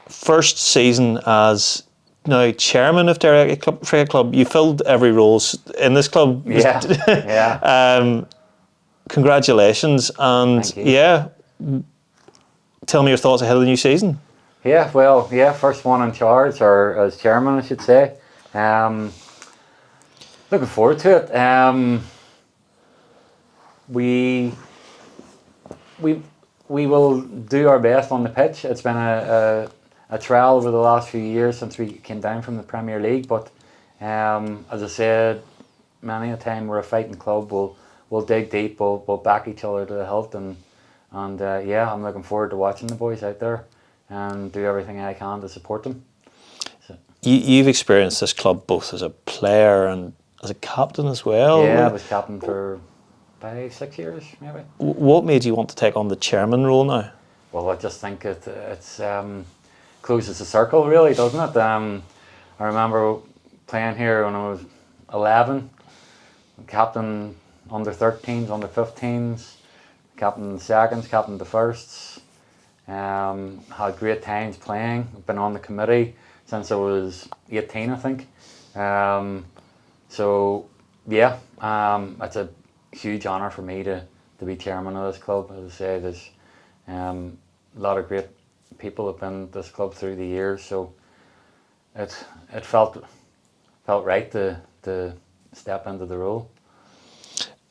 first season as now chairman of Derriaghy Cricket Club. You filled every role in this club. Yeah, yeah. Congratulations, and Thank you. yeah, tell me your thoughts ahead of the new season. Yeah, well, yeah, first one in charge, or as chairman, I should say. Looking forward to it. We will do our best on the pitch. It's been a trial over the last few years since we came down from the Premier League, but as I said, many a time we're a fighting club. We'll dig deep. We'll back each other to the hilt, and yeah, I'm looking forward to watching the boys out there and do everything I can to support them. So. You've experienced this club both as a player and as a captain as well. Yeah, I was captain for 5-6 years, maybe. What made you want to take on the chairman role now? Well, I just think it's closes the circle, really, doesn't it? I remember playing here when I was 11, captain under 13s, under 15s, captain the seconds, captain the firsts. Had great times playing. Been on the committee since I was 18, I think. So yeah, it's a huge honour for me to be chairman of this club. As I say, there's a lot of great people have been this club through the years, so it felt right to step into the role.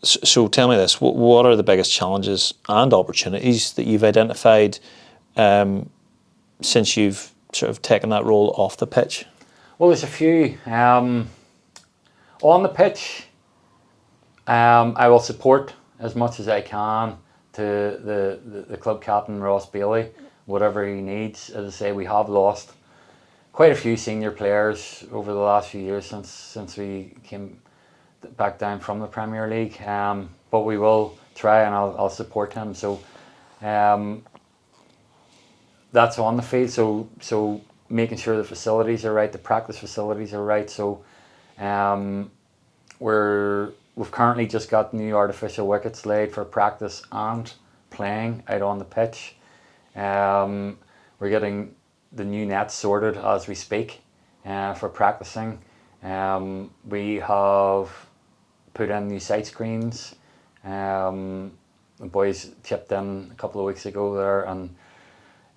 So tell me this: what are the biggest challenges and opportunities that you've identified since you've sort of taken that role off the pitch? Well, there's a few. On the pitch, I will support as much as I can to the club captain, Ross Bailey, whatever he needs. As I say, we have lost quite a few senior players over the last few years since we came back down from the Premier League. But we will try, and I'll support him. So that's on the field. So making sure the facilities are right, the practice facilities are right. So we've currently just got new artificial wickets laid for practice and playing out on the pitch. We're getting the new nets sorted as we speak for practicing. We have put in new sight screens. The boys chipped in a couple of weeks ago there, and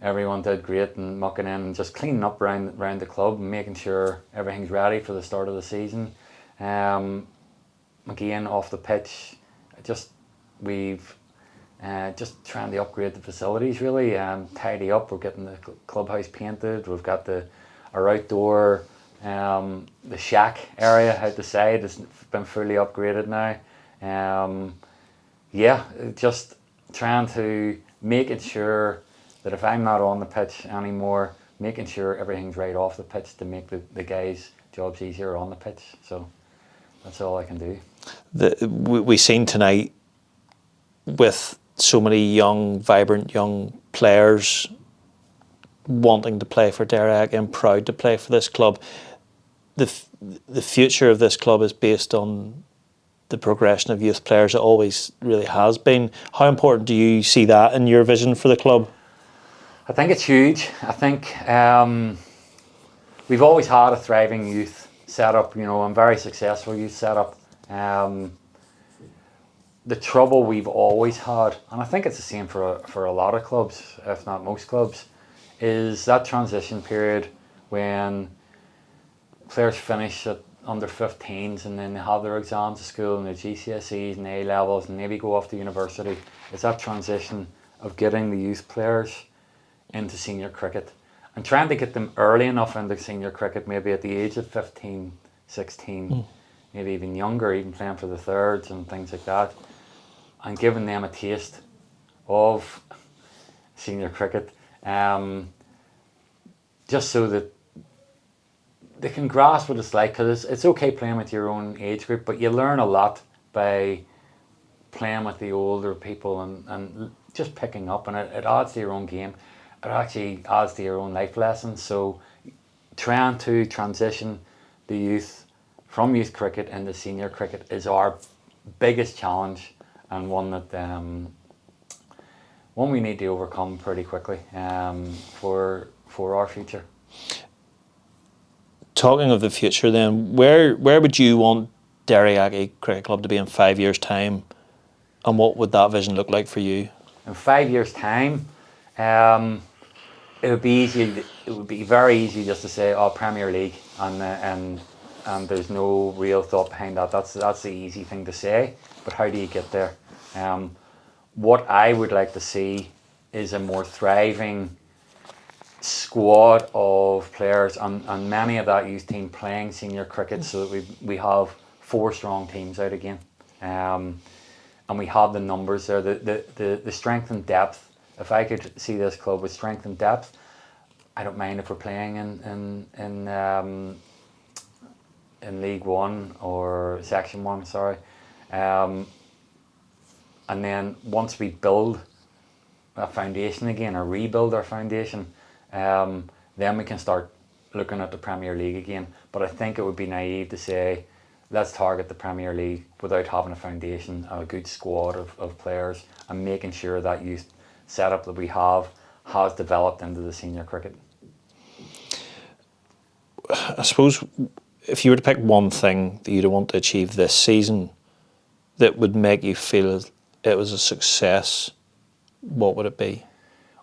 everyone did great and mucking in and just cleaning up around the club and making sure everything's ready for the start of the season. Again, off the pitch, we've just trying to upgrade the facilities, really, tidy up. We're getting the clubhouse painted. We've got our outdoor, the shack area out the side has been fully upgraded now. Yeah, just trying to making sure that if I'm not on the pitch anymore, making sure everything's right off the pitch to make the guys' jobs easier on the pitch. So that's all I can do. We've seen tonight with so many young, vibrant young players wanting to play for Derriaghy and proud to play for this club. The future of this club is based on the progression of youth players. It always really has been. How important do you see that in your vision for the club? I think it's huge. I think we've always had a thriving youth setup, and very successful youth setup. The trouble we've always had, and I think it's the same for a lot of clubs, if not most clubs, is that transition period when players finish at under 15s and then they have their exams at school and their GCSEs and A levels and maybe go off to university. It's that transition of getting the youth players into senior cricket and trying to get them early enough into senior cricket, maybe at the age of 15, 16, maybe even younger, even playing for the thirds and things like that, and giving them a taste of senior cricket, just so that they can grasp what it's like, because it's okay playing with your own age group, but you learn a lot by playing with the older people and just picking up, and it adds to your own game. It actually adds to your own life lessons. So trying to transition the youth from youth cricket into senior cricket is our biggest challenge, and one one we need to overcome pretty quickly for our future. Talking of the future then, where would you want Derriaghy Cricket Club to be in 5 years' time, and what would that vision look like for you? In 5 years' time, it would be easy. It would be very easy just to say, "Oh, Premier League," and there's no real thought behind that. That's the easy thing to say. But how do you get there? What I would like to see is a more thriving squad of players, and many of that youth team playing senior cricket, so that we have 4 strong teams out again, and we have the numbers there, the strength and depth. If I could see this club with strength and depth, I don't mind if we're playing in League One or Section 1. Sorry, and then once we build a foundation again, or rebuild our foundation, then we can start looking at the Premier League again. But I think it would be naive to say, let's target the Premier League without having a foundation, a good squad of players, and making sure that youth setup that we have has developed into the senior cricket. I suppose if you were to pick one thing that you'd want to achieve this season that would make you feel it was a success, what would it be?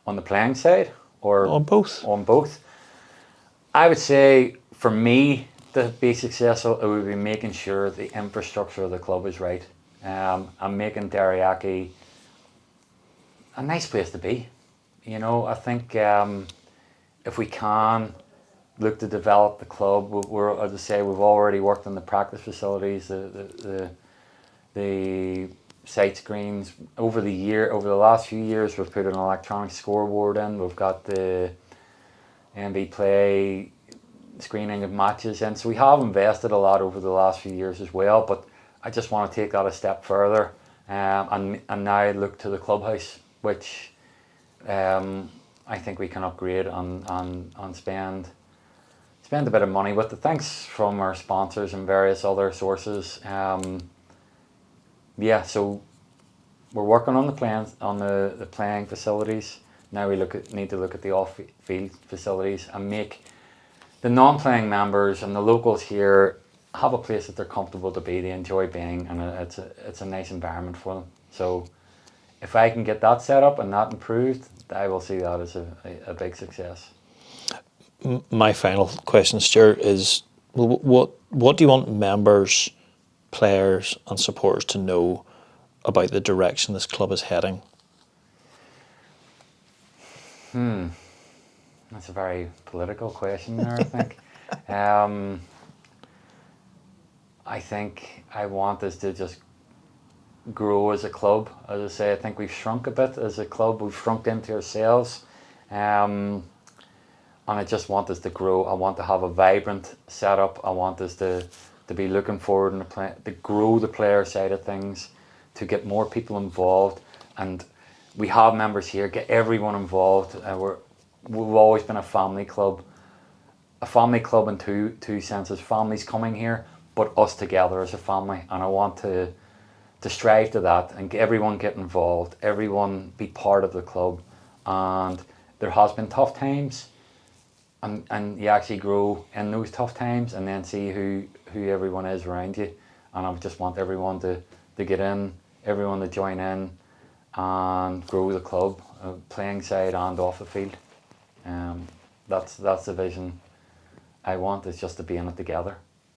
On the playing side, or on both? On both. I would say, for me, to be successful, it would be making sure the infrastructure of the club is right, and making Derriaghy a nice place to be. You know, I think if we can look to develop the club, we're, as I say, we've already worked on the practice facilities, the sight screens. Over the last few years, we've put an electronic scoreboard in. We've got the MB Play screening of matches in. So we have invested a lot over the last few years as well. But I just want to take that a step further, and now look to the clubhouse, which I think we can upgrade and spend a bit of money with the thanks from our sponsors and various other sources. Yeah, so we're working on the playing facilities. Now we need to look at the off-field facilities and make the non-playing members and the locals here have a place that they're comfortable to be, they enjoy being, and it's a nice environment for them. So if I can get that set up and that improved, I will see that as a big success. My final question, Stuart, is what do you want members, players and supporters to know about the direction this club is heading? That's a very political question there, I think. I think I want us to just grow as a club. As I say, I think we've shrunk a bit as a club. We've shrunk into ourselves. And I just want us to grow. I want to have a vibrant setup. I want us to be looking forward and to grow the player side of things, to get more people involved. And we have members here, get everyone involved. We've always been a family club in two senses. Families coming here, but us together as a family. And I want to strive to that and everyone get involved, everyone be part of the club. And there has been tough times, and you actually grow in those tough times and then see who everyone is around you. And I just want everyone to get in, everyone to join in and grow the club, playing side and off the field. That's the vision I want, is just to be in it together.